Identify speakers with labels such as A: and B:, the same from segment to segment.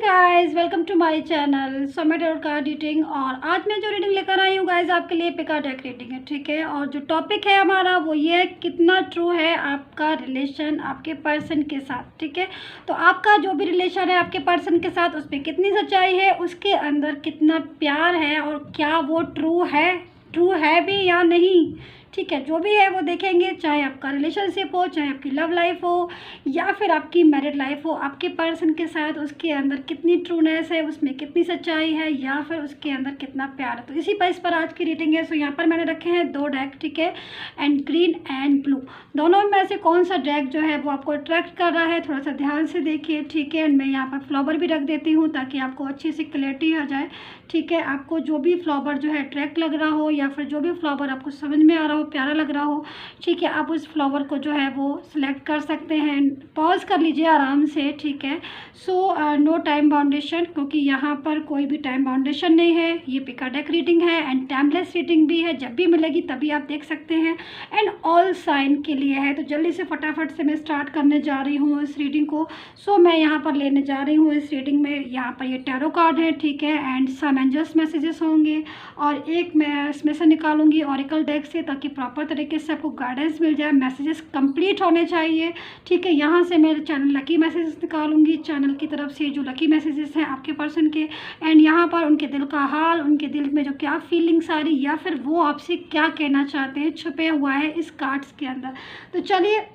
A: Guys, welcome to my channel समिट और card reading. और आज मैं जो रीडिंग लेकर आई हूँ गाइस आपके लिए पिका डेक रीडिंग है, ठीक है। और जो टॉपिक है हमारा वो ये है, कितना ट्रू है आपका रिलेशन आपके पर्सन के साथ, ठीक है। तो आपका जो भी रिलेशन है आपके पर्सन के साथ, उसमें कितनी सच्चाई है, उसके अंदर कितना प्यार है और क्या वो ट्रू है भी या नहीं, ठीक है। जो भी है वो देखेंगे, चाहे आपका रिलेशनशिप हो, चाहे आपकी लव लाइफ हो या फिर आपकी मैरिड लाइफ हो, आपके पर्सन के साथ उसके अंदर कितनी ट्रूनेस है, उसमें कितनी सच्चाई है या फिर उसके अंदर कितना प्यार है। तो इसी बेस पर आज की रीडिंग है। सो यहाँ पर मैंने रखे हैं 2 डेक, ठीक है, एंड ग्रीन एंड ब्लू। दोनों में से कौन सा डेक जो है वो आपको अट्रैक्ट कर रहा है, थोड़ा सा ध्यान से देखिए, ठीक है। मैं यहाँ पर फ्लावर भी रख देती हूँ ताकि आपको अच्छी सी क्लैरिटी आ जाए, ठीक है। आपको जो भी फ्लावर जो है अट्रैक्ट लग रहा हो या फिर जो भी फ्लावर आपको समझ में आ रहा हो, प्यारा लग रहा हो, ठीक है, आप उस फ्लावर को जो है वो सिलेक्ट कर सकते हैं। पॉज कर लीजिए आराम से, ठीक है। सो नो टाइम बाउंडेशन, क्योंकि यहाँ पर कोई भी टाइम बाउंडेशन नहीं है। ये पिका डेक रीडिंग है एंड टाइमलेस रीडिंग भी है, जब भी मिलेगी तभी आप देख सकते हैं। एंड ऑल साइन के लिए है। तो जल्दी से फटाफट से मैं स्टार्ट करने जा रही हूँ इस रीडिंग को। सो मैं यहाँ पर लेने जा रही हूँ इस रीडिंग में, यहाँ पर ये टैरो कार्ड है, ठीक है, एंड सम एंजल्स मैसेजेस होंगे और एक मैं इसमें से निकालूंगी ऑरिकल डेक से, ताकि प्रॉपर तरीके से आपको गाइडेंस मिल जाए। मैसेजेस कंप्लीट होने चाहिए, ठीक है। यहाँ से मैं चैनल लकी मैसेजेस निकालूंगी, चैनल की तरफ से जो लकी मैसेजेस हैं आपके पर्सन के, एंड यहाँ पर उनके दिल का हाल, उनके दिल में जो क्या फीलिंग्स आ रही या फिर वो आपसे क्या कहना चाहते हैं, छुपे हुआ है इस कार्ड्स के अंदर। तो चलिए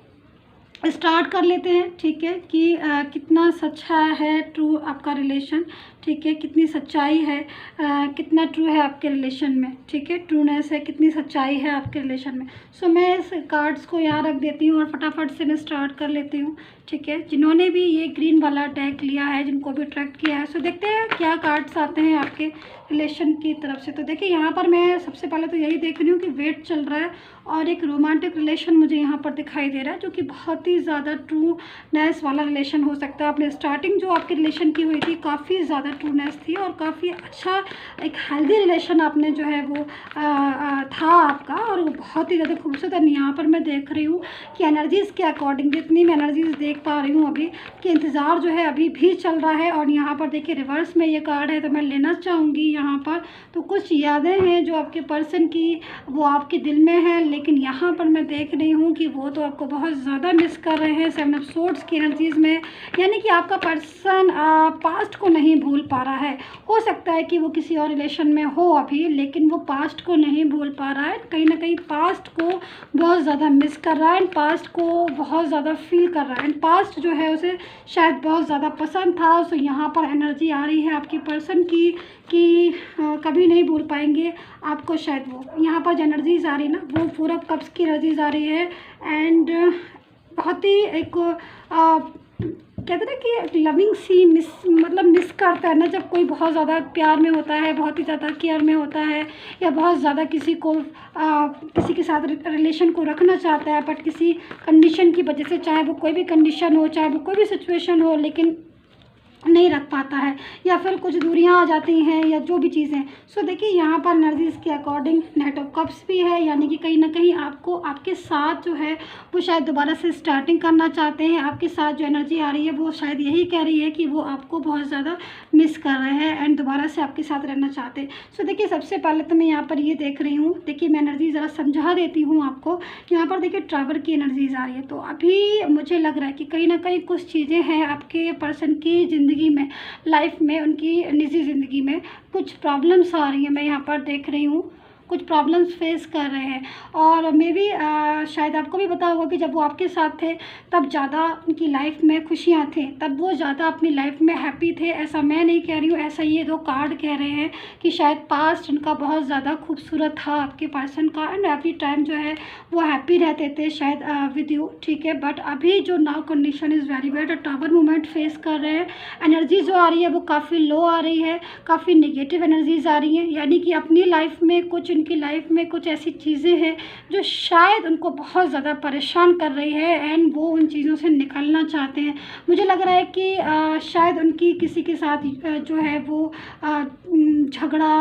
A: स्टार्ट कर लेते हैं, ठीक है, कि कितना सच्चा है ट्रू आपका रिलेशन, ठीक है, कितनी सच्चाई है, कितना ट्रू है आपके रिलेशन में, ठीक है, ट्रूनेस है, कितनी सच्चाई है आपके रिलेशन में। सो मैं इस कार्ड्स को यहाँ रख देती हूँ और फटाफट से मैं स्टार्ट कर लेती हूँ, ठीक है। जिन्होंने भी ये ग्रीन वाला डेक लिया है, जिनको भी अट्रैक्ट किया है, सो देखते हैं क्या कार्ड्स आते हैं आपके रिलेशन की तरफ से। तो देखिए यहाँ पर मैं सबसे पहले तो यही देख रही हूँ कि वेट चल रहा है और एक रोमांटिक रिलेशन मुझे यहाँ पर दिखाई दे रहा है, जो कि बहुत ही ज़्यादा ट्रूनेस वाला रिलेशन हो सकता है। आपने स्टार्टिंग जो आपके रिलेशन की हुई थी काफ़ी ज़्यादा ट्रूनेस थी और काफ़ी अच्छा एक हेल्दी रिलेशन आपने जो है वो था आपका, और वो बहुत ही ज़्यादा खूबसूरत है। यहाँ पर मैं देख रही हूँ कि एनर्जीज़ के अकॉर्डिंग जितनी मैं एनर्जीज़ देख पा रही हूँ अभी, कि इंतज़ार जो है अभी भी चल रहा है। और यहाँ पर देखिए रिवर्स में ये कार्ड है, तो मैं लेना चाहूँगी यहाँ पर। तो कुछ यादें हैं जो आपके पर्सन की वो आपके दिल में है, लेकिन यहाँ पर मैं देख रही हूँ कि वो तो आपको बहुत ज़्यादा मिस कर रहे हैं 7 ऑफ सोर्ड्स की एनर्जीज़ में। यानी कि आपका पर्सन पास्ट को नहीं भूल पा रहा है। हो सकता है कि वो किसी और रिलेशन में हो अभी, लेकिन वो पास्ट को नहीं भूल पा रहा है। कहीं ना कहीं पास्ट को बहुत ज़्यादा मिस कर रहा है, पास्ट को बहुत ज़्यादा फील कर रहा है, पास्ट जो है उसे शायद बहुत ज़्यादा पसंद था। सो यहाँ पर एनर्जी आ रही है आपकी पर्सन की कि कभी नहीं भूल पाएंगे आपको। शायद वो यहाँ पर जो एनर्जीज आ रही है ना, वो 4 ऑफ कप्स की एनर्जीज आ रही है। एंड बहुत ही एक कहते हैं ना कि लविंग सी मिस करता है ना, जब कोई बहुत ज़्यादा प्यार में होता है, बहुत ही ज़्यादा केयर में होता है, या बहुत ज़्यादा किसी को किसी के साथ रिलेशन को रखना चाहता है, बट किसी कंडीशन की वजह से, चाहे वो कोई भी कंडीशन हो, चाहे वो कोई भी सिचुएशन हो, लेकिन नहीं रख पाता है, या फिर कुछ दूरियां आ जाती हैं, या जो भी चीज़ें। सो देखिए यहाँ पर एनर्जीज़ के अकॉर्डिंग नाइट ऑफ कप्स भी है, यानी कि कहीं ना कहीं आपको आपके साथ जो है वो शायद दोबारा से स्टार्टिंग करना चाहते हैं। आपके साथ जो एनर्जी आ रही है वो शायद यही कह रही है कि वो आपको बहुत ज़्यादा मिस कर रहे हैं एंड दोबारा से आपके साथ रहना चाहते हैं। सो देखिए सबसे पहले तो मैं यहाँ पर ये देख रही हूँ, देखिए मैं एनर्जी ज़रा समझा देती हूँ आपको। यहाँ पर देखिए ट्रैवल की एनर्जीज आ रही है, तो अभी मुझे लग रहा है कि कहीं ना कहीं कुछ चीज़ें हैं आपके पर्सन की ज़िंदगी में, लाइफ में, उनकी निजी ज़िंदगी में कुछ प्रॉब्लम्स आ रही हैं। मैं यहाँ पर देख रही हूँ कुछ प्रॉब्लम्स फेस कर रहे हैं। और मे बी शायद आपको भी पता होगा कि जब वो आपके साथ थे तब ज़्यादा उनकी लाइफ में खुशियाँ थी, तब वो ज़्यादा अपनी लाइफ में हैप्पी थे। ऐसा मैं नहीं कह रही हूँ, ऐसा ये 2 कार्ड कह रहे हैं कि शायद पास्ट उनका बहुत ज़्यादा खूबसूरत था आपके पर्सन का, एंड एवरी टाइम जो है वो हैप्पी रहते थे शायद विद यू, ठीक है। बट अभी जो now condition is very bad, tower movement face कर रहे हैं। एनर्जी जो आ रही है वो काफ़ी लो आ रही है, काफ़ी नेगेटिव एनर्जीज आ रही हैं, यानी कि अपनी लाइफ में कुछ, उनकी लाइफ में कुछ ऐसी चीज़ें हैं जो शायद उनको बहुत ज़्यादा परेशान कर रही है, एंड वो उन चीज़ों से निकलना चाहते हैं। मुझे लग रहा है कि शायद उनकी किसी के साथ जो है वो झगड़ा,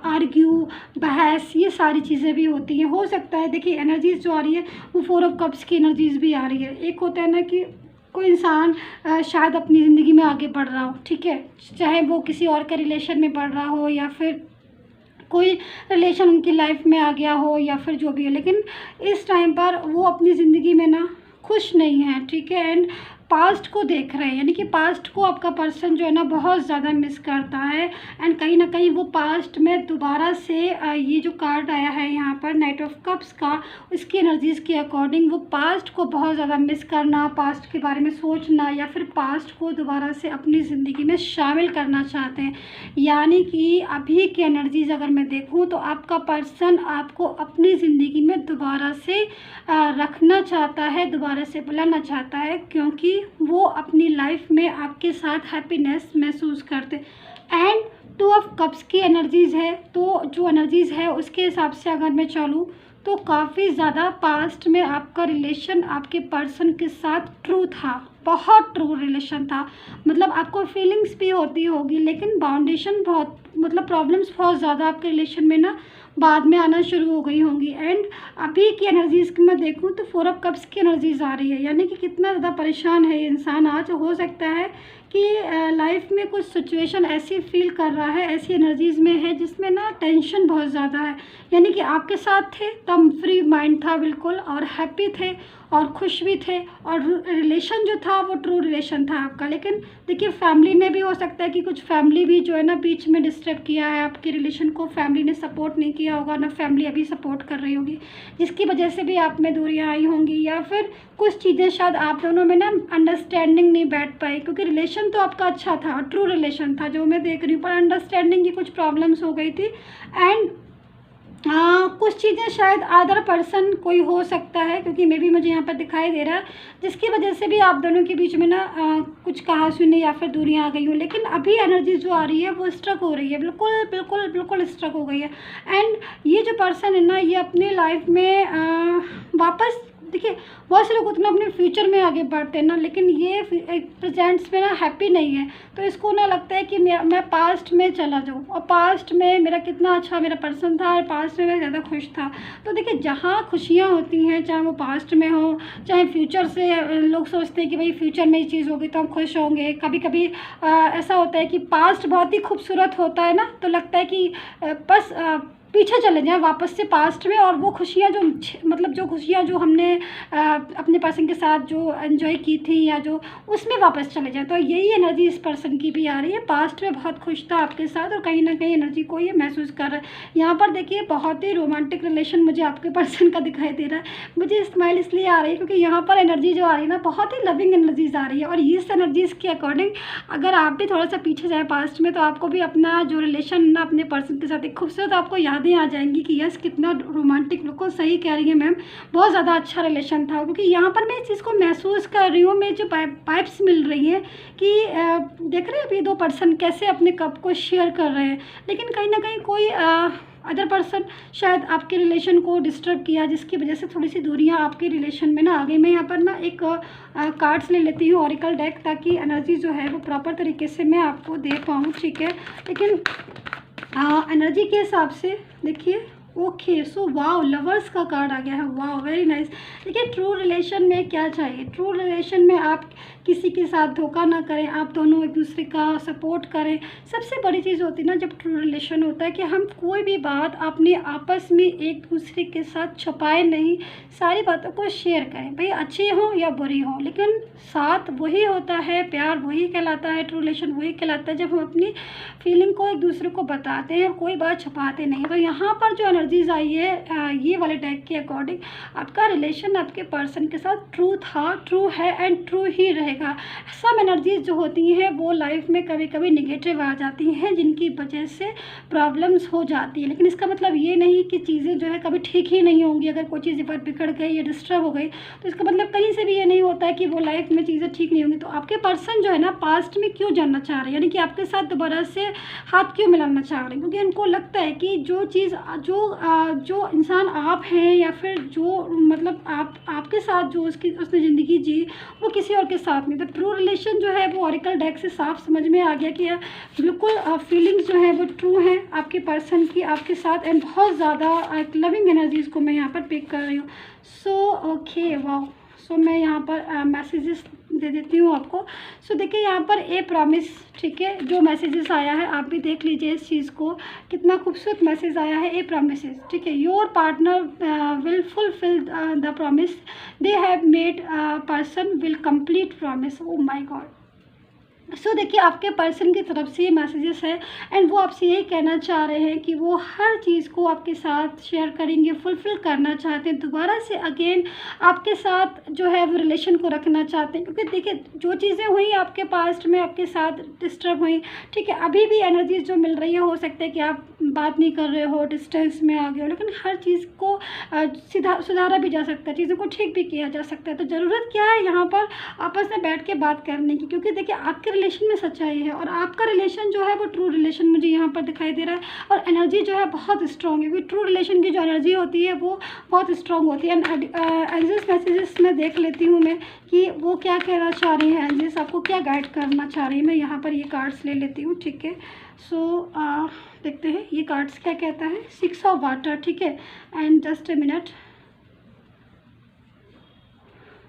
A: आर्ग्यू, बहस, ये सारी चीज़ें भी होती हैं। हो सकता है देखिए एनर्जीज जो आ रही है वो 4 ऑफ कप्स की एनर्जीज भी आ रही है। एक होता है ना कि कोई इंसान शायद अपनी ज़िंदगी में आगे बढ़ रहा हो, ठीक है, चाहे वो किसी और के रिलेशन में बढ़ रहा हो या फिर कोई रिलेशन उनकी लाइफ में आ गया हो या फिर जो भी हो, लेकिन इस टाइम पर वो अपनी ज़िंदगी में ना खुश नहीं है, ठीक है। एंड पास्ट को देख रहे हैं, यानी कि पास्ट को आपका पर्सन जो है ना बहुत ज़्यादा मिस करता है। एंड कहीं ना कहीं वो पास्ट में दोबारा से ये जो कार्ड आया है यहाँ पर नाइट ऑफ कप्स का, इसकी एनर्जीज़ के अकॉर्डिंग वो पास्ट को बहुत ज़्यादा मिस करना, पास्ट के बारे में सोचना या फिर पास्ट को दोबारा से अपनी ज़िंदगी में शामिल करना चाहते हैं। यानी कि अभी की एनर्जीज़ अगर मैं देखूँ तो आपका पर्सन आपको अपनी ज़िंदगी में दोबारा से रखना चाहता है, दोबारा से बुलाना चाहता है, क्योंकि वो अपनी लाइफ में आपके साथ हैप्पीनेस महसूस करते। एंड 2 ऑफ कप्स की एनर्जीज़ है, तो जो एनर्जीज़ है उसके हिसाब से अगर मैं चलूँ तो काफ़ी ज़्यादा पास्ट में आपका रिलेशन आपके पर्सन के साथ ट्रू था, बहुत ट्रू रिलेशन था। मतलब आपको फीलिंग्स भी होती होगी, लेकिन बाउंडेशन बहुत, मतलब प्रॉब्लम्स बहुत ज़्यादा आपके रिलेशन में ना बाद में आना शुरू हो गई होंगी। एंड अभी की एनर्जीज़ की मैं देखूँ तो 4 ऑफ कप्स की एनर्जीज़ आ रही है, यानी कि कितना ज़्यादा परेशान है ये इंसान आज। हो सकता है कि लाइफ में कुछ सिचुएशन ऐसी फील कर रहा है, ऐसी एनर्जीज़ में है जिसमें ना टेंशन बहुत ज़्यादा है। यानी कि आपके साथ थे तब फ्री माइंड था बिल्कुल, और हैप्पी थे और खुश भी थे, और रिलेशन जो था वो ट्रू रिलेशन था आपका। लेकिन देखिए फैमिली ने भी, हो सकता है कि कुछ फैमिली भी जो है ना बीच में डिस्टर्ब किया है आपके रिलेशन को, फैमिली ने सपोर्ट नहीं किया होगा, ना फैमिली अभी सपोर्ट कर रही होगी, जिसकी वजह से भी आप में दूरियां आई होंगी, या फिर कुछ चीज़ें शायद आप दोनों में ना अंडरस्टैंडिंग नहीं बैठ पाई, क्योंकि रिलेशन तो आपका अच्छा था, ट्रू रिलेशन था जो मैं देख रही हूँ, पर अंडरस्टैंडिंग की कुछ प्रॉब्लम्स हो गई थी। एंड कुछ चीज़ें शायद अदर पर्सन कोई हो सकता है, क्योंकि मे भी मुझे यहाँ पर दिखाई दे रहा है, जिसकी वजह से भी आप दोनों के बीच में ना कुछ कहा सुनी या फिर दूरियाँ आ गई हूँ। लेकिन अभी एनर्जी जो आ रही है वो स्ट्रक हो रही है, बिल्कुल बिल्कुल बिल्कुल स्ट्रक हो गई है। एंड ये जो पर्सन है ना, ये अपनी लाइफ में वापस, देखिए बहुत से लोग उतना अपने फ्यूचर में आगे बढ़ते हैं ना, लेकिन ये प्रेजेंट्स में ना हैप्पी नहीं है। तो इसको ना लगता है कि मैं पास्ट में चला जाऊँ, और पास्ट में मेरा कितना अच्छा मेरा पर्सन था, और पास्ट में मैं ज़्यादा खुश था। तो देखिए जहाँ खुशियाँ होती हैं, चाहे वो पास्ट में हो चाहे फ्यूचर से, लोग सोचते हैं कि भाई फ्यूचर में ये चीज़ होगी तो हम खुश होंगे। कभी कभी ऐसा होता है कि पास्ट बहुत ही खूबसूरत होता है ना, तो लगता है कि बस पीछे चले जाएं वापस से पास्ट में, और वो खुशियाँ जो, मतलब जो खुशियाँ जो हमने अपने पर्सन के साथ जो एंजॉय की थी या जो, उसमें वापस चले जाएं। तो यही एनर्जी इस पर्सन की भी आ रही है, पास्ट में बहुत खुश था आपके साथ और कहीं ना कहीं एनर्जी को ये महसूस कर रहा है। यहाँ पर देखिए बहुत ही रोमांटिक रिलेशन मुझे आपके पर्सन का दिखाई दे रहा है। मुझे स्माइल इसलिए आ रही है क्योंकि यहाँ पर एनर्जी जो आ रही है ना, बहुत ही लविंग एनर्जीज आ रही है, और इस एनर्जीज़ के अकॉर्डिंग अगर आप भी थोड़ा सा पीछे जाए पास्ट में, तो आपको भी अपना जो रिलेशन ना अपने पर्सन के साथ एक खूबसूरत आपको यादें आ जाएंगी कि यस कितना रोमांटिक, बिल्कुल सही कह रही है मैम, बहुत ज़्यादा अच्छा रिलेशन था। क्योंकि यहाँ पर मैं इस चीज़ को महसूस कर रही हूँ, मुझे वाइब्स मिल रही हैं कि देख रहे हैं अभी 2 पर्सन कैसे अपने कप को शेयर कर रहे हैं, लेकिन कहीं ना कहीं कोई अदर पर्सन शायद आपके रिलेशन को डिस्टर्ब किया, जिसकी वजह से थोड़ी सी दूरियां आपके रिलेशन में ना आ गई। मैं यहाँ पर ना एक कार्ड्स ले लेती हूँ ऑरिकल डेक, ताकि एनर्जी जो है वो प्रॉपर तरीके से मैं आपको दे पाऊँ, ठीक है। लेकिन एनर्जी के हिसाब से देखिए, ओके सो वाओ, लवर्स का कार्ड आ गया है, वाओ वेरी नाइस। देखिए ट्रू रिलेशन में क्या चाहिए, ट्रू रिलेशन में आप किसी के साथ धोखा ना करें, आप दोनों एक दूसरे का सपोर्ट करें। सबसे बड़ी चीज़ होती है ना जब ट्रू रिलेशन होता है कि हम कोई भी बात अपने आपस में एक दूसरे के साथ छुपाए नहीं, सारी बातों को शेयर करें, भाई अच्छी हो या बुरी हो, लेकिन साथ वही होता है, प्यार वही कहलाता है, ट्रू रिलेशन वही कहलाता है जब हम अपनी फीलिंग को एक दूसरे को बताते हैं, कोई बात छुपाते नहीं। तो यहाँ पर जो एनर्जीज आई है ये वाले डेक के अकॉर्डिंग, आपका रिलेशन आपके पर्सन के साथ ट्रू था, ट्रू है एंड ट्रू ही रहेगा। सब एनर्जीज जो होती हैं वो लाइफ में कभी कभी निगेटिव आ जाती हैं, जिनकी वजह से प्रॉब्लम्स हो जाती है, लेकिन इसका मतलब ये नहीं कि चीज़ें जो है कभी ठीक ही नहीं होंगी। अगर कोई चीज़ पर बिगड़ गई या डिस्टर्ब हो गई तो इसका मतलब कहीं से भी ये नहीं होता है कि वो लाइफ में चीज़ें ठीक नहीं होंगी। तो आपके पर्सन जो है ना पास्ट में क्यों जानना चाह रहे हैं, यानी कि आपके साथ दोबारा से हाथ क्यों मिलाना चाह रहे हैं, क्योंकि उनको लगता है कि जो चीज़ जो इंसान आप हैं, या फिर जो मतलब आपके साथ जो उसने ज़िंदगी जी वो किसी और के साथ नहीं। तो ट्रू रिलेशन जो है वो ऑरिकल डेक से साफ समझ में आ गया कि बिल्कुल फीलिंग्स जो है वो ट्रू हैं आपके पर्सन की आपके साथ, एंड बहुत ज़्यादा लविंग एनर्जीज़ को मैं यहाँ पर पिक कर रही हूँ। सो ओके वाओ, सो मैं यहाँ पर मैसेजेस दे देती हूँ आपको। सो देखिए यहाँ पर ए प्रॉमिस, ठीक है, जो मैसेजेस आया है आप भी देख लीजिए इस चीज़ को, कितना खूबसूरत मैसेज आया है। ए प्रॉमिस, ठीक है, your partner will fulfil the promise they have made, person will complete promise. Oh my God. So देखिए आपके पर्सन की तरफ से ये मैसेजेस है एंड वो आपसे यही कहना चाह रहे हैं कि वो हर चीज़ को आपके साथ शेयर करेंगे, फुलफ़िल करना चाहते हैं, दोबारा से अगेन आपके साथ जो है वो रिलेशन को रखना चाहते हैं। क्योंकि देखिए जो चीज़ें हुई आपके पास्ट में आपके साथ डिस्टर्ब हुई, ठीक है, अभी भी एनर्जीज जो मिल रही है, हो सकता है कि आप बात नहीं कर रहे हो, डिस्टेंस में आ गए हो, लेकिन हर चीज़ को सुधारा भी जा सकता है, चीज़ों को ठीक भी किया जा सकता है। तो ज़रूरत क्या है यहाँ पर आपस में बैठ के बात करने की, क्योंकि देखिए आपके रिलेशन में सच्चाई है और आपका रिलेशन जो है वो ट्रू रिलेशन मुझे यहाँ पर दिखाई दे रहा है और एनर्जी जो है बहुत स्ट्रॉन्ग है, क्योंकि ट्रू रिलेशन की जो एनर्जी होती है वो बहुत स्ट्रॉन्ग होती है। एंजल्स मैसेजेस में देख लेती हूँ मैं कि वो क्या कहना चाह रही हैं, एंजल्स आपको क्या गाइड करना चाह रही है। मैं यहाँ पर ये कार्ड्स ले लेती हूँ, ठीक है। सो देखते हैं ये कार्ड्स क्या कहता है। 6 ऑफ वाटर, ठीक है, एंड जस्ट ए मिनट।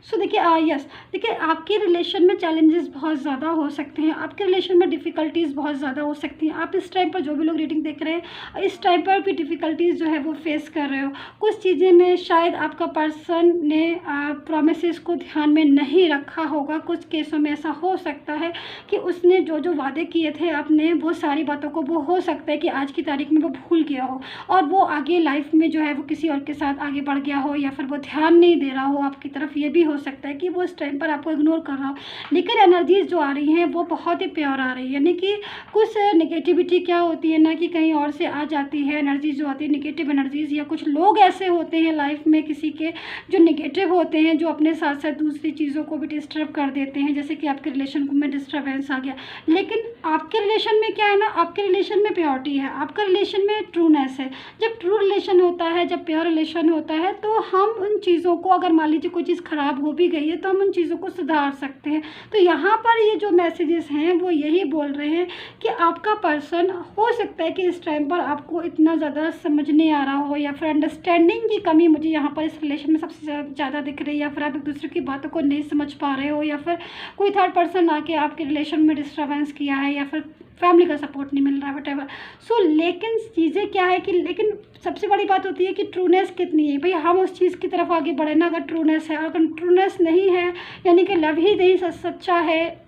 A: सो देखिए यस, देखिए आपके रिलेशन में चैलेंजेस बहुत ज़्यादा हो सकते हैं, आपके रिलेशन में डिफ़िकल्टीज़ बहुत ज़्यादा हो सकती हैं। आप इस टाइम पर जो भी लोग रीडिंग देख रहे हैं, इस टाइम पर भी डिफ़िकल्टीज़ जो है वो फेस कर रहे हो। कुछ चीज़ें में शायद आपका पर्सन ने प्रोमिसेस को ध्यान में नहीं रखा होगा। कुछ केसों में ऐसा हो सकता है कि उसने जो जो वादे किए थे आपने, वो सारी बातों को वो हो सकता है कि आज की तारीख में वो भूल गया हो और वो आगे लाइफ में जो है वो किसी और के साथ आगे बढ़ गया हो, या फिर वो ध्यान नहीं दे रहा हो आपकी तरफ। ये भी हो सकता है कि वो इस टाइम पर आपको इग्नोर कर रहा हो। लेकिन एनर्जीज जो आ रही हैं वो बहुत ही प्योर आ रही है, यानी कि कुछ नेगेटिविटी क्या होती है ना कि कहीं और से आ जाती है एनर्जीज जो आती है, नेगेटिव एनर्जीज, या कुछ लोग ऐसे होते हैं लाइफ में किसी के जो नेगेटिव होते हैं, जो अपने साथ साथ दूसरी चीज़ों को भी डिस्टर्ब कर देते हैं। जैसे कि आपके रिलेशन में डिस्टर्बेंस आ गया, लेकिन आपके रिलेशन में क्या है ना, आपके रिलेशन में प्योरिटी है, आपका रिलेशन में ट्रूनेस है। जब ट्रू रिलेशन होता है, जब प्योर रिलेशन होता है, तो हम उन चीज़ों को, अगर मान लीजिए कोई चीज़ ख़राब हो भी गई है, तो हम उन चीज़ों को सुधार सकते हैं। तो यहाँ पर ये जो मैसेजेस हैं वो यही बोल रहे हैं कि आपका पर्सन, हो सकता है कि इस टाइम पर आपको इतना ज़्यादा समझ नहीं आ रहा हो, या फिर अंडरस्टैंडिंग की कमी मुझे यहाँ पर इस रिलेशन में सबसे ज़्यादा दिख रही है, या फिर आप एक दूसरे की बातों को नहीं समझ पा रहे हो, या फिर कोई थर्ड पर्सन आके आपके रिलेशन में डिस्टर्बेंस किया है, या फिर फैमिली का सपोर्ट नहीं मिल रहा है, वटेवर। सो लेकिन चीज़ें क्या है कि, लेकिन सबसे बड़ी बात होती है कि ट्रूनेस कितनी है। भाई हम उस चीज़ की तरफ आगे बढ़े ना, अगर ट्रूनेस है, अगर ट्रूनेस नहीं है, यानी कि लव ही नहीं सच्चा है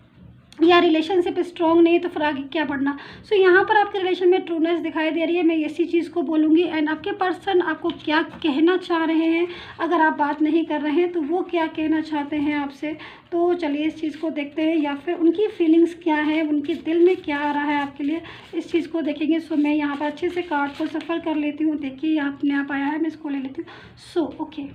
A: या रिलेशनशिप स्ट्रॉन्ग नहीं, तो फिर आगे क्या बढ़ना। सो यहाँ पर आपके रिलेशन में ट्रूनेस दिखाई दे रही है, मैं इसी चीज़ को बोलूँगी। एंड आपके पर्सन आपको क्या कहना चाह रहे हैं, अगर आप बात नहीं कर रहे हैं तो वो क्या कहना चाहते हैं आपसे। तो चलिए इस चीज़ को देखते हैं, या फिर उनकी फीलिंग्स क्या है, उनके दिल में क्या आ रहा है आपके लिए, इस चीज़ को देखेंगे। सो मैं यहाँ पर अच्छे से कार्ड को सफ़र कर लेती हूँ। देखिए अपने आप आया है, मैं इसको ले लेती हूँ। सो ओके,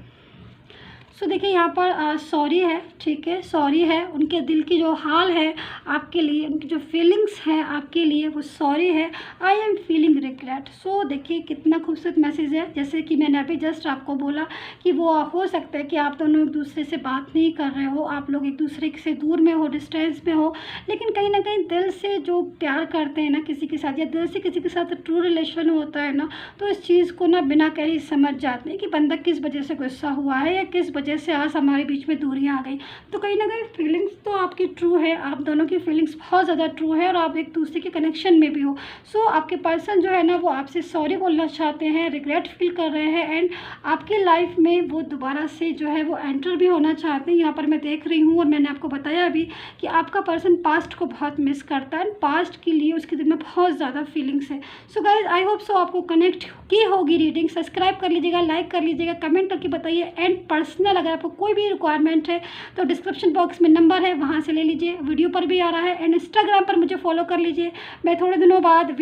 A: सो देखिए यहाँ पर सॉरी है, ठीक है, सॉरी है। उनके दिल की जो हाल है आपके लिए, उनकी जो फीलिंग्स हैं आपके लिए, वो सॉरी है। I am feeling regret. So देखिए कितना खूबसूरत मैसेज है। जैसे कि मैंने अभी जस्ट आपको बोला कि वो हो सकता है कि आप दोनों एक दूसरे से बात नहीं कर रहे हो, आप लोग एक दूसरे से दूर में हो, डिस्टेंस में हो, लेकिन कहीं ना कहीं दिल से जो प्यार करते हैं ना किसी के साथ, या दिल से किसी के साथ ट्रू रिलेशन होता है ना, तो इस चीज़ को ना बिना कहीं समझ जाते हैं कि बंदा किस वजह से गुस्सा हुआ है या किस वजह से आज हमारे बीच में दूरियां आ गई। तो कहीं ना कहीं फीलिंग्स तो आपकी ट्रू है, आप दोनों की फीलिंग्स बहुत ज़्यादा ट्रू है और आप एक दूसरे के कनेक्शन में भी हो। सो आपके पर्सन जो है ना वो आपसे सॉरी बोलना चाहते हैं, रिग्रेट फील कर रहे हैं, एंड आपकी लाइफ में वो दोबारा से जो है वो एंटर भी होना चाहते हैं। यहाँ पर मैं देख रही हूँ और मैंने आपको बताया अभी कि आपका पर्सन पास्ट को बहुत मिस करता है, पास्ट के लिए उसके दिल में बहुत ज़्यादा फीलिंग्स है। So guys I hope so आपको कनेक्ट की होगी रीडिंग। सब्सक्राइब कर लीजिएगा, लाइक कर लीजिएगा, कमेंट करके बताइए। एंड पर्सनल अगर आपको कोई भी रिक्वायरमेंट है तो डिस्क्रिप्शन बॉक्स में नंबर है, वहाँ से ले लीजिए, वीडियो पर भी आ रहा है। एंड इंस्टाग्राम पर मुझे फॉलो कर लीजिए, मैं थोड़े दिनों बाद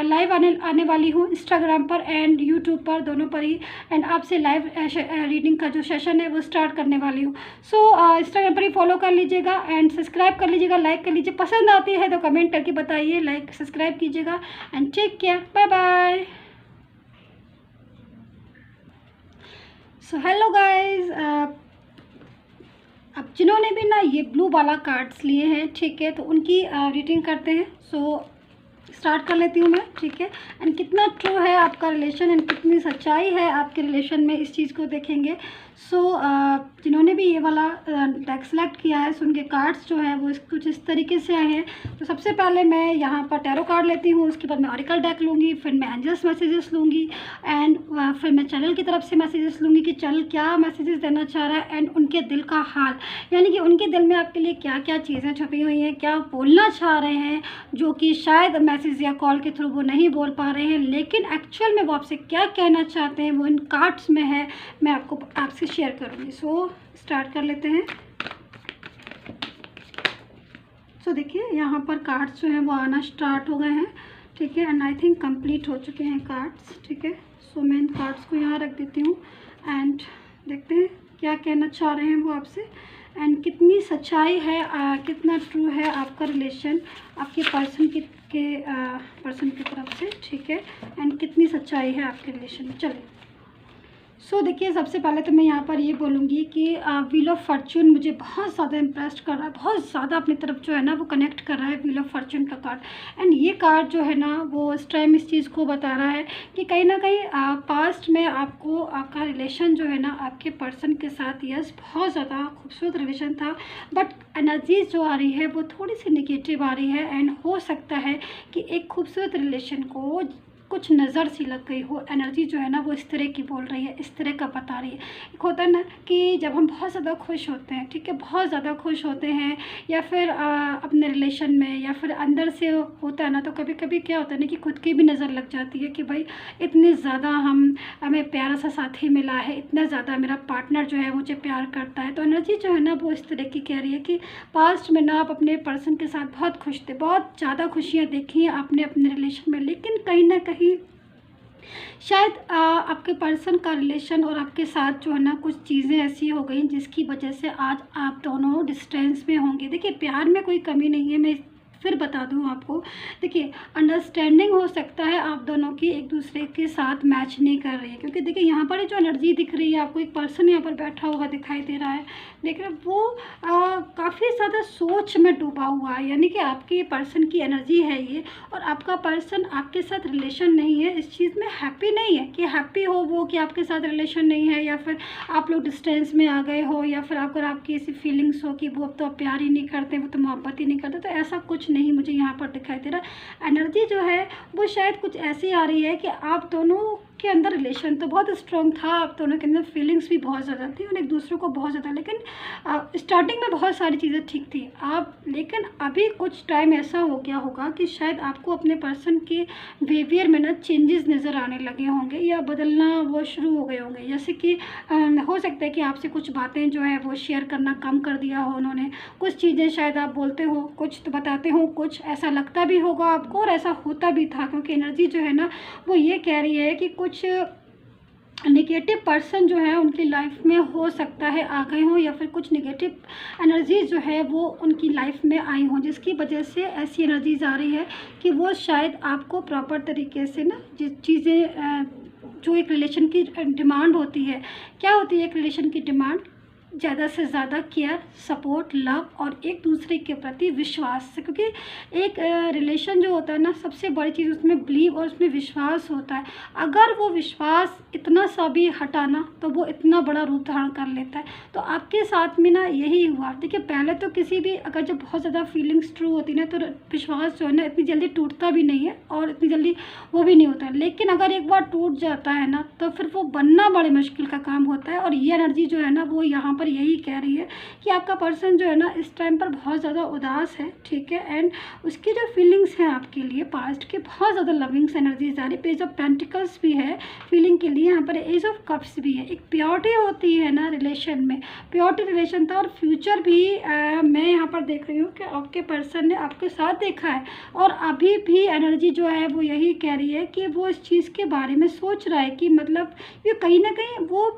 A: लाइव आने वाली हूँ इंस्टाग्राम पर एंड यूट्यूब पर, दोनों पर ही। एंड आपसे लाइव रीडिंग का जो सेशन है वो स्टार्ट करने वाली हूँ। सो इंस्टाग्राम पर ही फॉलो कर लीजिएगा एंड सब्सक्राइब कर लीजिएगा, लाइक कर लीजिए। पसंद आती है तो कमेंट करके बताइए, लाइक सब्सक्राइब कीजिएगा। And take care, bye bye. So hello guys, अब जिन्होंने भी ना ये ब्लू वाला कार्ड्स लिए हैं, ठीक है, तो उनकी रीडिंग करते हैं। सो स्टार्ट कर लेती हूँ मैं, ठीक है। एंड कितना ट्रू है आपका रिलेशन एंड कितनी सच्चाई है आपके रिलेशन में, इस चीज़ को देखेंगे। सो जिन्होंने भी ये वाला डेक सेलेक्ट किया है, सो उनके कार्ड्स जो है वो कुछ इस तरीके से आए हैं। तो सबसे पहले मैं यहाँ पर टैरो कार्ड लेती हूँ, उसके बाद मैं ऑरिकल डेक लूँगी, फिर मैं एंजल्स मैसेजेस लूँगी एंड फिर मैं चैनल की तरफ से मैसेजेस लूँगी कि चैनल क्या मैसेजेस देना चाह रहा है एंड उनके दिल का हाल, यानी कि उनके दिल में आपके लिए क्या क्या चीज़ें छुपी हुई हैं, क्या बोलना चाह रहे हैं जो कि शायद मैसेज या कॉल के थ्रू वो नहीं बोल पा रहे हैं, लेकिन एक्चुअल में वो आपसे क्या कहना चाहते हैं वो इन कार्ड्स में है, मैं आपसे शेयर करूँगी। सो स्टार्ट कर लेते हैं। सो देखिए यहाँ पर कार्ड्स जो हैं वो आना स्टार्ट हो गए हैं, ठीक है, एंड आई थिंक कंप्लीट हो चुके हैं कार्ड्स, ठीक है। सो मैं इन कार्ड्स को यहाँ रख देती हूँ एंड देखते हैं क्या कहना चाह रहे हैं वो आपसे एंड कितनी सच्चाई है, कितना ट्रू है आपका रिलेशन आपके पर्सन की तरफ से, ठीक है, एंड कितनी सच्चाई है आपके रिलेशन में। चलिए सो देखिए सबसे पहले तो मैं यहाँ पर ये बोलूँगी कि व्हील ऑफ फॉर्चून मुझे बहुत ज़्यादा इम्प्रेस कर रहा है, बहुत ज़्यादा अपनी तरफ जो है ना वो कनेक्ट कर रहा है व्हील ऑफ फॉर्चून का कार्ड। एंड ये कार्ड जो है ना वो इस टाइम इस चीज़ को बता रहा है कि कहीं ना कहीं पास्ट में आपका रिलेशन जो है ना आपके पर्सन के साथ यस बहुत ज़्यादा खूबसूरत रिलेशन था, बट एनर्जीज जो आ रही है वो थोड़ी सी नेगेटिव आ रही है एंड हो सकता है कि एक खूबसूरत रिलेशन को कुछ नज़र सी लग गई हो, एनर्जी जो है ना वो इस तरह की बोल रही है, इस तरह का बता रही है। एक होता है ना कि जब हम बहुत ज़्यादा खुश होते हैं, ठीक है, बहुत ज़्यादा खुश होते हैं या फिर अपने रिलेशन में या फिर अंदर से होता है ना, तो कभी कभी क्या होता है ना कि खुद की भी नज़र लग जाती है कि भाई इतने ज़्यादा हमें प्यारा सा साथी मिला है, इतना ज़्यादा मेरा पार्टनर जो है मुझे प्यार करता है। तो एनर्जी जो है ना वो इस तरह की कह रही है कि पास्ट में ना आप अपने पर्सन के साथ बहुत खुश थे, बहुत ज़्यादा खुशियाँ देखी हैं आपने अपने रिलेशन में, लेकिन कहीं ना कहीं शायद आपके पर्सन का रिलेशन और आपके साथ जो है ना कुछ चीज़ें ऐसी हो गई जिसकी वजह से आज आप दोनों डिस्टेंस में होंगे। देखिए प्यार में कोई कमी नहीं है, मैं फिर बता दूं आपको। देखिए अंडरस्टैंडिंग हो सकता है आप दोनों की एक दूसरे के साथ मैच नहीं कर रही है, क्योंकि देखिए यहाँ पर जो एनर्जी दिख रही है आपको, एक पर्सन यहाँ पर बैठा हुआ दिखाई दे रहा है, देख रहे वो काफ़ी ज़्यादा सोच में डूबा हुआ है, यानी कि आपके पर्सन की एनर्जी है ये, और आपका पर्सन आपके साथ रिलेशन नहीं है, इस चीज़ में हैप्पी नहीं है कि हैप्पी हो वो कि आपके साथ रिलेशन नहीं है या फिर आप लोग डिस्टेंस में आ गए हो या फिर अगर आपकी ऐसी फीलिंग्स हो कि वो अब तो प्यार ही नहीं करते, वो तो मोहब्बत ही नहीं करते, तो ऐसा कुछ नहीं मुझे यहाँ पर दिखाई दे रहा। एनर्जी जो है वो शायद कुछ ऐसी आ रही है कि आप दोनों के अंदर रिलेशन तो बहुत स्ट्रॉन्ग था, आप दोनों के अंदर फीलिंग्स भी बहुत ज़्यादा थी और एक दूसरे को बहुत ज़्यादा, लेकिन स्टार्टिंग में बहुत सारी चीज़ें ठीक थी आप, लेकिन अभी कुछ टाइम ऐसा हो गया होगा कि शायद आपको अपने पर्सन के बिहेवियर में ना चेंजेस नज़र आने लगे होंगे या बदलना वो शुरू हो गए होंगे। जैसे कि हो सकता है कि आपसे कुछ बातें जो है वो शेयर करना कम कर दिया हो उन्होंने, कुछ चीज़ें शायद आप बोलते हो, कुछ तो बताते हो, कुछ ऐसा लगता भी होगा आपको और ऐसा होता भी था, क्योंकि एनर्जी जो है ना वो ये कह रही है कि कुछ नेगेटिव पर्सन जो है उनकी लाइफ में हो सकता है आ गए हों या फिर कुछ नेगेटिव एनर्जीज जो है वो उनकी लाइफ में आई हों, जिसकी वजह से ऐसी एनर्जीज आ रही है कि वो शायद आपको प्रॉपर तरीके से ना जिस चीज़ें जो एक रिलेशन की डिमांड होती है, क्या होती है एक रिलेशन की डिमांड, ज़्यादा से ज़्यादा केयर, सपोर्ट, लव और एक दूसरे के प्रति विश्वास से, क्योंकि एक रिलेशन जो होता है ना सबसे बड़ी चीज़ उसमें बिलीव और उसमें विश्वास होता है। अगर वो विश्वास इतना सा भी हटाना तो वो इतना बड़ा रूप धारण कर लेता है। तो आपके साथ में ना यही हुआ। देखिए पहले तो किसी भी अगर जब बहुत ज़्यादा फीलिंग्स ट्रू होती ना तो विश्वास जो है ना इतनी जल्दी टूटता भी नहीं है और इतनी जल्दी वो भी नहीं होता है, लेकिन अगर एक बार टूट जाता है ना तो फिर वो बनना बड़े मुश्किल का काम होता है। और ये एनर्जी जो है ना वो यहाँ यही कह रही है कि आपका पर्सन जो है ना इस टाइम पर बहुत ज़्यादा उदास है, ठीक है, एंड उसकी जो फीलिंग्स हैं आपके लिए पास्ट के बहुत ज़्यादा लविंग्स एनर्जीज आ रही है। पेज ऑफ पेंटिकल्स भी है फीलिंग के लिए, यहाँ पर एज ऑफ कप्स भी है। एक प्योरिटी होती है ना रिलेशन में, प्योरिटी रिलेशन था और फ्यूचर भी मैं यहाँ पर देख रही हूँ कि आपके पर्सन ने आपके साथ देखा है और अभी भी एनर्जी जो है वो यही कह रही है कि वो इस चीज़ के बारे में सोच रहा है कि मतलब ये कहीं ना कहीं वो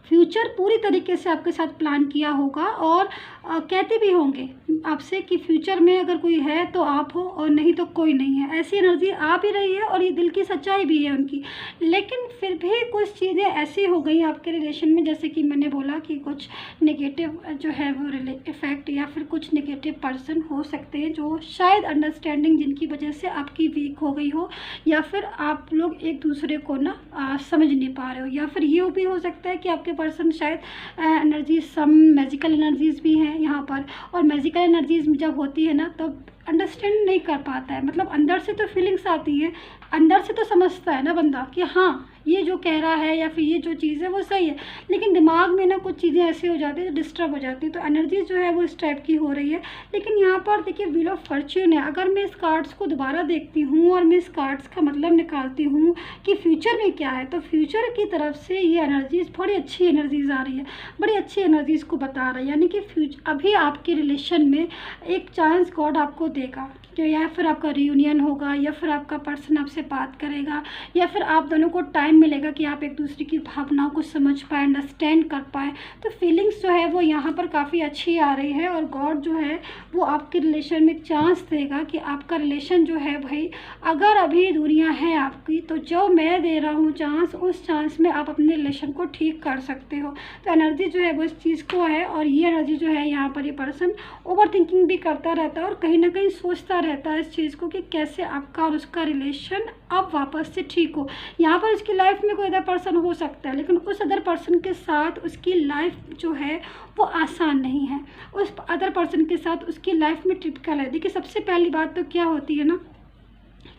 A: फ्यूचर पूरी तरीके से आपके साथ प्लान किया होगा और कहते भी होंगे आपसे कि फ्यूचर में अगर कोई है तो आप हो और नहीं तो कोई नहीं है। ऐसी एनर्जी आ भी रही है और ये दिल की सच्चाई भी है उनकी, लेकिन फिर भी कुछ चीज़ें ऐसी हो गई आपके रिलेशन में, जैसे कि मैंने बोला कि कुछ नेगेटिव जो है वो इफ़ेक्ट या फिर कुछ नेगेटिव पर्सन हो सकते हैं जो शायद अंडरस्टैंडिंग जिनकी वजह से आपकी वीक हो गई हो या फिर आप लोग एक दूसरे को ना समझ नहीं पा रहे हो, या फिर ये भी हो सकता है कि आपके पर्सन शायद एनर्जी सम मैजिकल एनर्जीज़ भी हैं यहाँ पर, और मैजिकल एनर्जीज़ जब होती है ना तो अंडरस्टैंड नहीं कर पाता है, मतलब अंदर से तो फीलिंग्स आती है, अंदर से तो समझता है ना बंदा कि हाँ ये जो कह रहा है या फिर ये जो चीज़ है वो सही है, लेकिन दिमाग में ना कुछ चीज़ें ऐसी हो जाती है जो डिस्टर्ब हो जाती है, तो एनर्जी जो है वो इस टाइप की हो रही है। लेकिन यहाँ पर देखिए व्हील ऑफ फॉर्च्यून है। अगर मैं इस कार्ड्स को दोबारा देखती हूँ और मैं इस कार्ड्स का मतलब निकालती हूँ कि फ्यूचर में क्या है, तो फ्यूचर की तरफ से ये एनर्जीज़ बड़ी अच्छी एनर्जीज़ आ रही है, बड़ी अच्छी एनर्जीज़ को बता रहा है, यानी कि अभी आपके रिलेशन में एक चांस गॉड आपको देगा कि या फिर आपका रियूनियन होगा, या फिर आपका पर्सन आपसे बात करेगा, या फिर आप दोनों को टाइम मिलेगा कि आप एक दूसरे की भावनाओं को समझ पाए, अंडरस्टैंड कर पाए। तो फीलिंग्स जो है वो यहाँ पर काफ़ी अच्छी आ रही है, और गॉड जो है वो आपके रिलेशन में चांस देगा कि आपका रिलेशन जो है भाई, अगर अभी दूरियां हैं आपकी, तो जो मैं दे रहा हूँ चांस, उस चांस में आप अपने रिलेशन को ठीक कर सकते हो। तो एनर्जी जो है वो इस चीज़ को है, और ये एनर्जी जो है यहाँ पर ये पर्सन ओवर थिंकिंग भी करता रहता है और कहीं ना कहीं सोचता रहता है इस चीज़ को कि कैसे आपका और उसका रिलेशन अब वापस से ठीक हो। यहाँ पर उसकी लाइफ में कोई अदर पर्सन हो सकता है, लेकिन उस अदर पर्सन के साथ उसकी लाइफ जो है वो आसान नहीं है, उस अदर पर्सन के साथ उसकी लाइफ में टिपिकल है। देखिए सबसे पहली बात तो क्या होती है ना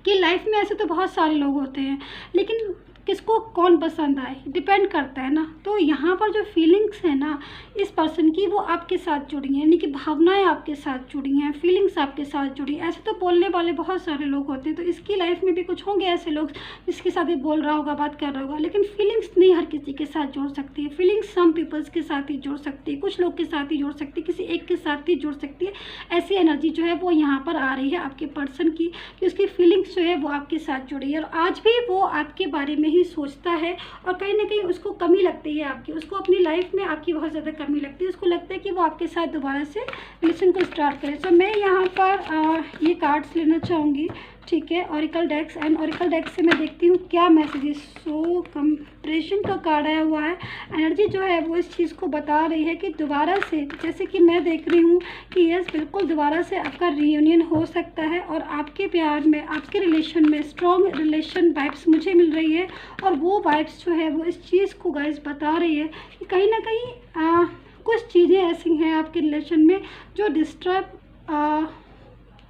A: कि लाइफ में ऐसे तो बहुत सारे लोग होते हैं, लेकिन किसको कौन पसंद आए डिपेंड करता है ना। तो यहाँ पर जो फीलिंग्स है ना इस पर्सन की, वो आपके साथ जुड़ी हैं, यानी कि भावनाएं आपके साथ जुड़ी हैं, फीलिंग्स आपके साथ जुड़ी। ऐसे तो बोलने वाले बहुत सारे लोग होते हैं, तो इसकी लाइफ में भी कुछ होंगे ऐसे लोग जिसके साथ ये बोल रहा होगा, बात कर रहा होगा, लेकिन फीलिंग्स नहीं हर किसी के साथ जुड़ सकती है। फीलिंग्स सम पीपल्स के साथ ही जुड़ सकती है, कुछ लोग के साथ ही जुड़ सकती है, किसी एक के साथ ही जुड़ सकती है। ऐसी एनर्जी जो है वो यहाँ पर आ रही है आपके पर्सन की, कि उसकी फीलिंग्स जो है वो आपके साथ जुड़ी है, और आज भी वो आपके बारे में ही सोचता है, और कहीं ना कहीं उसको कमी लगती है आपकी, उसको अपनी लाइफ में आपकी बहुत ज़्यादा कमी लगती है, उसको लगता है कि वो आपके साथ दोबारा से रिलेशन को स्टार्ट करे। तो मैं यहाँ पर ये कार्ड्स लेना चाहूँगी, ठीक है, ऑरिकल डेक्स, एंड ऑरिकल डेक्स से मैं देखती हूँ क्या मैसेजेस। सो कंप्रेशन का कार्ड आया हुआ है, एनर्जी जो है वो इस चीज़ को बता रही है कि दोबारा से, जैसे कि मैं देख रही हूँ कि यस बिल्कुल दोबारा से आपका रियूनियन हो सकता है, और आपके प्यार में, आपके रिलेशन में स्ट्रॉन्ग रिलेशन वाइब्स मुझे मिल रही है, और वो वाइब्स जो है वो इस चीज़ को गाइस बता रही है कि कहीं ना कहीं कुछ चीज़ें ऐसी हैं आपके रिलेशन में जो डिस्टर्ब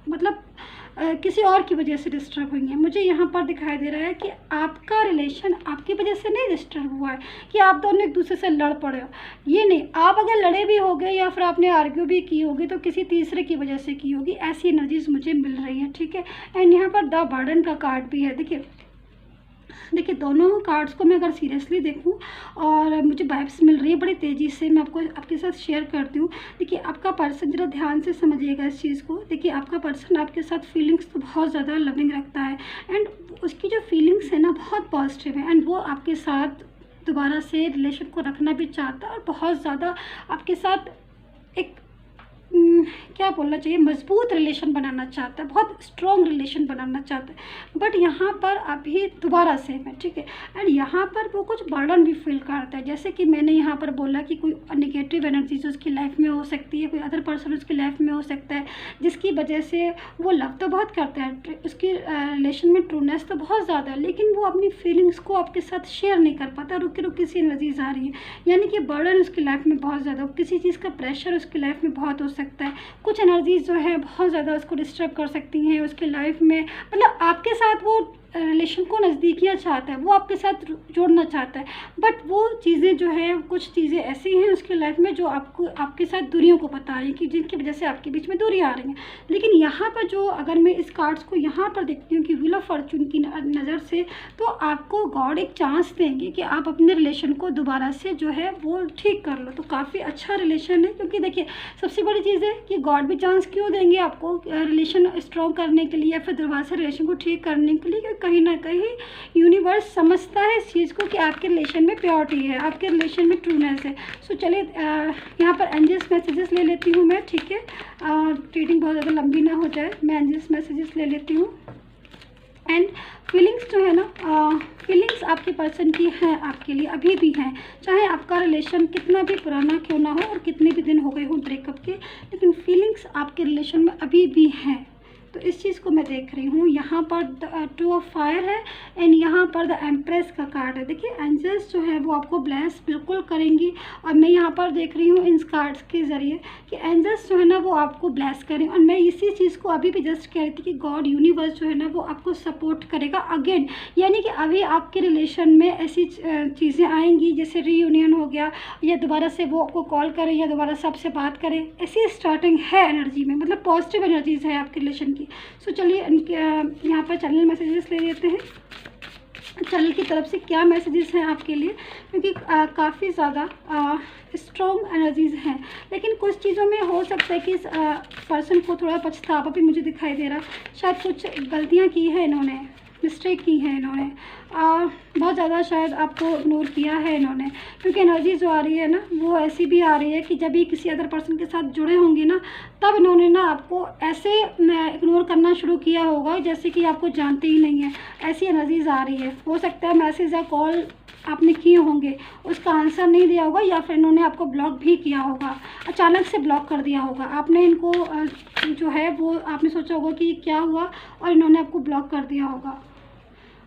A: मतलब किसी और की वजह से डिस्टर्ब हुई हैं। मुझे यहाँ पर दिखाई दे रहा है कि आपका रिलेशन आपकी वजह से नहीं डिस्टर्ब हुआ है कि आप दोनों एक दूसरे से लड़ पड़े हो, ये नहीं। आप अगर लड़े भी होगे या फिर आपने आर्ग्यू भी की होगी तो किसी तीसरे की वजह से की होगी, ऐसी एनर्जीज मुझे मिल रही है, ठीक है। एंड यहाँ पर द बर्डन का कार्ड भी है। देखिए दोनों कार्ड्स को मैं अगर सीरियसली देखूं और मुझे वाइब्स मिल रही है बड़ी तेज़ी से, मैं आपको आपके साथ शेयर करती हूँ। देखिए आपका पर्सन, जरा ध्यान से समझिएगा इस चीज़ को। देखिए आपका पर्सन आपके साथ फीलिंग्स तो बहुत ज़्यादा लविंग रखता है, एंड उसकी जो फीलिंग्स है ना बहुत पॉजिटिव है, एंड वो आपके साथ दोबारा से रिलेशन को रखना भी चाहता है, और बहुत ज़्यादा आपके साथ एक क्या बोलना चाहिए, मजबूत रिलेशन बनाना चाहता है, बहुत स्ट्रॉन्ग रिलेशन बनाना चाहता है। बट यहाँ पर अभी दोबारा से है, ठीक है। एंड यहाँ पर वो कुछ बर्डन भी फील करता है, जैसे कि मैंने यहाँ पर बोला कि कोई नेगेटिव एनर्जीज उसकी लाइफ में हो सकती है, कोई अदर पर्सन उसकी लाइफ में हो सकता है, जिसकी वजह से वो लव तो बहुत करता है, उसकी रिलेशन में ट्रूनेस तो बहुत ज़्यादा है, लेकिन वो अपनी फीलिंग्स को आपके साथ शेयर नहीं कर पाता, रुकी रुकी सी एनर्जीज आ रही है, यानी कि बर्डन उसकी लाइफ में बहुत ज़्यादा, किसी चीज़ का प्रेशर उसकी लाइफ में बहुत हो सकता है। कुछ एनर्जीज जो है बहुत ज़्यादा उसको डिस्टर्ब कर सकती हैं उसकी लाइफ में, मतलब आपके साथ वो रिलेशन को नज़दीकियाँ चाहता है, वो आपके साथ जोड़ना चाहता है, बट वो चीज़ें जो है, कुछ चीज़ें ऐसी हैं उसकी लाइफ में जो आपको आपके साथ दूरियों को बता रही हैं कि जिनकी वजह से आपके बीच में दूरी आ रही हैं। लेकिन यहाँ पर जो, अगर मैं इस कार्ड्स को यहाँ पर देखती हूँ कि व्हील ऑफ फॉर्च्यून की नज़र से, तो आपको गॉड एक चांस देंगे कि आप अपने रिलेशन को दोबारा से जो है वो ठीक कर लो। तो काफ़ी अच्छा रिलेशन है, क्योंकि देखिए सबसे बड़ी चीज़ है कि गॉड भी चांस क्यों देंगे आपको रिलेशन स्ट्रॉन्ग करने के लिए या फिर दोबारा से रिलेशन को ठीक करने के लिए, कहीं ना कहीं यूनिवर्स समझता है इस चीज़ को कि आपके रिलेशन में प्योरिटी है, आपके रिलेशन में ट्रूनेस है। सो चलिए यहाँ पर एंजल्स मैसेजेस ले लेती हूँ मैं, ठीक है। रीडिंग बहुत ज़्यादा लंबी ना हो जाए, मैं एंजल्स मैसेजेस ले लेती हूँ। एंड फीलिंग्स जो है ना, फीलिंग्स आपके पर्सन की हैं आपके लिए, अभी भी हैं, चाहे आपका रिलेशन कितना भी पुराना क्यों ना हो और कितने भी दिन हो गए हो ब्रेकअप के, लेकिन फीलिंग्स आपके रिलेशन में अभी भी हैं। तो इस चीज़ को मैं देख रही हूँ। यहाँ पर 2 ऑफ फायर है एंड यहाँ पर द एम्प्रेस का कार्ड है। देखिए एंजल्स जो है वो आपको ब्लेस बिल्कुल करेंगी, और मैं यहाँ पर देख रही हूँ इन कार्ड्स के ज़रिए कि एंजल्स जो है ना वो आपको ब्लेस करें। और मैं इसी चीज़ को अभी भी जस्ट कह रही थी कि गॉड यूनिवर्स जो है ना वो आपको सपोर्ट करेगा अगेन, यानी कि अभी आपके रिलेशन में ऐसी चीज़ें आएंगी जैसे रीयूनियन हो गया, या दोबारा से वो आपको कॉल करे या दोबारा से आपसे बात करे, ऐसी स्टार्टिंग है एनर्जी में, मतलब पॉजिटिव एनर्जीज है आपके रिलेशन की। सो चलिए यहाँ पर चैनल मैसेजेस ले लेते हैं, चैनल की तरफ से क्या मैसेजेस हैं आपके लिए, क्योंकि काफ़ी ज़्यादा स्ट्रॉन्ग एनर्जीज़ हैं। लेकिन कुछ चीज़ों में हो सकता है कि इस पर्सन को थोड़ा पछतावा भी मुझे दिखाई दे रहा, शायद कुछ गलतियाँ की है इन्होंने, मिस्टेक की है इन्होंने, बहुत ज़्यादा शायद आपको इग्नोर किया है इन्होंने, क्योंकि एनर्जी जो आ रही है ना वो ऐसी भी आ रही है कि जब ये किसी अदर पर्सन के साथ जुड़े होंगे ना तब इन्होंने ना आपको ऐसे इग्नोर करना शुरू किया होगा जैसे कि आपको जानते ही नहीं है। ऐसी एनर्जीज आ रही है। हो सकता है मैसेज या कॉल आपने किए होंगे, उसका आंसर नहीं दिया होगा, या फिर इन्होंने आपको ब्लॉक भी किया होगा, अचानक से ब्लॉक कर दिया होगा। आपने इनको जो है वो आपने सोचा होगा कि क्या हुआ और इन्होंने आपको ब्लॉक कर दिया होगा।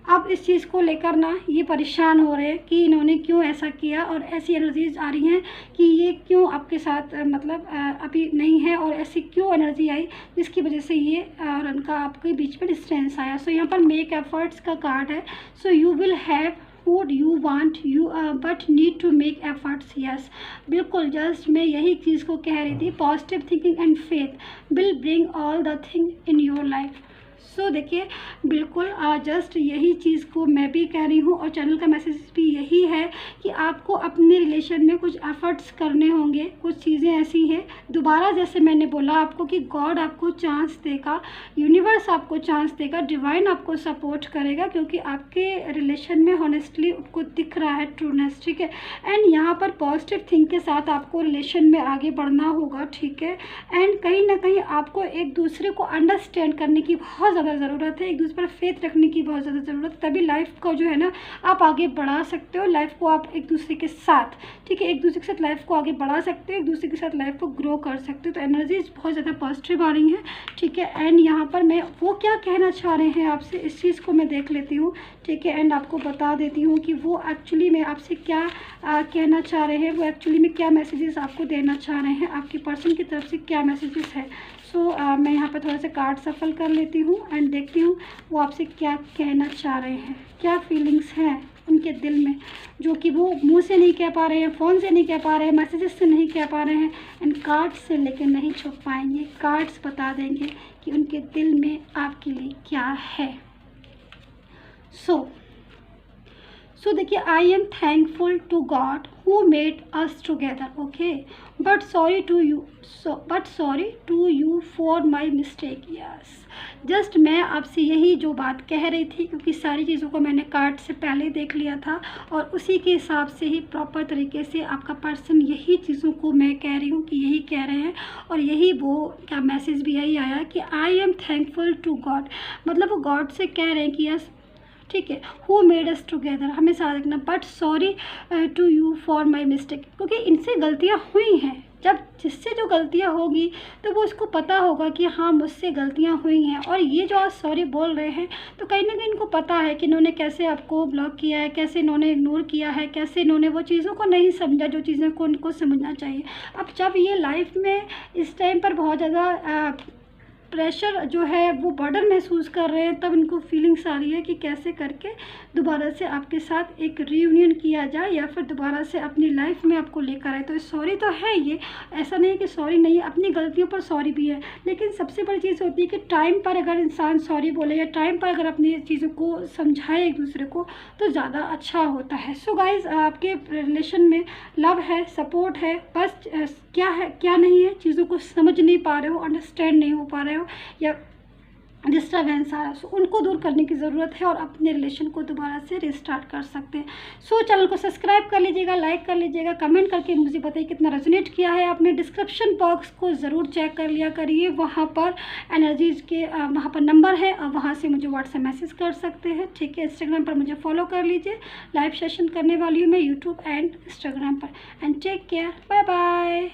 A: अब इस चीज़ को लेकर ना ये परेशान हो रहे हैं कि इन्होंने क्यों ऐसा किया, और ऐसी एनर्जीज आ रही हैं कि ये क्यों आपके साथ मतलब अभी नहीं है, और ऐसी क्यों एनर्जी आई जिसकी वजह से ये और उनका आपके बीच में डिस्टेंस आया। सो यहाँ पर मेक एफर्ट्स का कार्ड है। So you will have would you want you but need to make efforts. Yes, बिल्कुल जस्ट मैं यही चीज़ को कह रही थी। Positive thinking and faith will bring all the thing in your life. So देखिए बिल्कुल जस्ट यही चीज़ को मैं भी कह रही हूँ, और चैनल का मैसेज भी यही है कि आपको अपने रिलेशन में कुछ एफर्ट्स करने होंगे। कुछ चीज़ें ऐसी हैं, दोबारा जैसे मैंने बोला आपको कि गॉड आपको चांस देगा, यूनिवर्स आपको चांस देगा, डिवाइन आपको सपोर्ट करेगा, क्योंकि आपके रिलेशन में हॉनेस्टली उनको दिख रहा है ट्रूनेस, ठीक है। एंड यहाँ पर पॉजिटिव थिंक के साथ आपको रिलेशन में आगे बढ़ना होगा, ठीक है। एंड कहीं ना कहीं आपको एक दूसरे को अंडरस्टैंड करने की बहुत ज़्यादा ज़रूरत है, एक दूसरे पर फेथ रखने की बहुत ज़्यादा ज़रूरत है, तभी लाइफ को जो है ना आप आगे बढ़ा सकते हो। लाइफ को आप एक दूसरे के साथ, ठीक है, एक दूसरे के साथ लाइफ को आगे बढ़ा सकते हो, एक दूसरे के साथ लाइफ को ग्रो कर सकते हो। तो एनर्जीज बहुत ज़्यादा पॉजिटिव आ रही हैं, ठीक है। एंड यहाँ पर मैं वो क्या कहना चाह रहे हैं आपसे, इस चीज़ को मैं देख लेती हूँ, ठीक है। एंड आपको बता देती हूँ कि वो एक्चुअली में आपसे क्या कहना चाह रहे हैं, वो एक्चुअली में क्या मैसेजेस आपको देना चाह रहे हैं, आपकी पर्सन की तरफ से क्या मैसेजेस है। सो मैं यहाँ पर थोड़ा सा कार्ड सफल कर लेती हूँ एंड देखती हूँ वो आपसे क्या कहना चाह रहे हैं, क्या फीलिंग्स हैं उनके दिल में, जो कि वो मुंह से नहीं कह पा रहे हैं, फ़ोन से नहीं कह पा रहे हैं, मैसेजेस से नहीं कह पा रहे हैं, एंड कार्ड्स से लेकर नहीं छुप पाएंगे। कार्ड्स बता देंगे कि उनके दिल में आपके लिए क्या है। सो देखिए, I am thankful to God who made us together, okay, but sorry to you for my mistake. Yes, just मैं आपसे यही जो बात कह रही थी, क्योंकि सारी चीज़ों को मैंने कार्ड से पहले देख लिया था, और उसी के हिसाब से ही प्रॉपर तरीके से आपका पर्सन यही चीज़ों को मैं कह रही हूँ कि यही कह रहे हैं, और यही वो क्या मैसेज भी यही आया कि I am thankful to God, मतलब वो गॉड से कह रहे हैं कि यस, ठीक है, हु मेड अस टुगेदर, हमें साथ रखना, but sorry to you for my mistake, क्योंकि इनसे गलतियाँ हुई हैं। जब जिससे जो गलतियाँ होगी तो वो इसको पता होगा कि हाँ मुझसे गलतियाँ हुई हैं, और ये जो आज सॉरी बोल रहे हैं तो कहीं ना कहीं इनको पता है कि इन्होंने कैसे आपको ब्लॉक किया है, कैसे इन्होंने इग्नोर किया है, कैसे इन्होंने वो चीज़ों को नहीं समझा जो चीज़ों को उनको समझना चाहिए। अब जब ये लाइफ में इस टाइम पर बहुत ज़्यादा प्रेशर जो है वो बर्डन महसूस कर रहे हैं, तब इनको फीलिंग्स आ रही है कि कैसे करके दोबारा से आपके साथ एक रीयूनियन किया जाए, या फिर दोबारा से अपनी लाइफ में आपको लेकर आए। तो सॉरी तो है, ये ऐसा नहीं है कि सॉरी नहीं है, अपनी गलतियों पर सॉरी भी है, लेकिन सबसे बड़ी चीज़ होती है कि टाइम पर अगर इंसान सॉरी बोले या टाइम पर अगर अपनी चीज़ों को समझाए एक दूसरे को तो ज़्यादा अच्छा होता है। सो गाइज़, आपके रिलेशन में लव है, सपोर्ट है, बस क्या है क्या नहीं है चीज़ों को समझ नहीं पा रहे हो, अंडरस्टैंड नहीं हो पा रहे हो, या डिस्टर्बेंस आ रहा है, सो उनको दूर करने की ज़रूरत है, और अपने रिलेशन को दोबारा से रिस्टार्ट कर सकते हैं। सो चैनल को सब्सक्राइब कर लीजिएगा, लाइक कर लीजिएगा, कमेंट करके मुझे बताइए कितना रेजोनेट किया है आपने। डिस्क्रिप्शन बॉक्स को ज़रूर चेक कर लिया करिए, वहाँ पर एनर्जीज के वहाँ पर नंबर है, और वहाँ से मुझे व्हाट्सएप मैसेज कर सकते हैं, ठीक है। इंस्टाग्राम पर मुझे फॉलो कर लीजिए, लाइव सेशन करने वाली हूँ मैं यूट्यूब एंड इंस्टाग्राम पर। And take care, bye bye.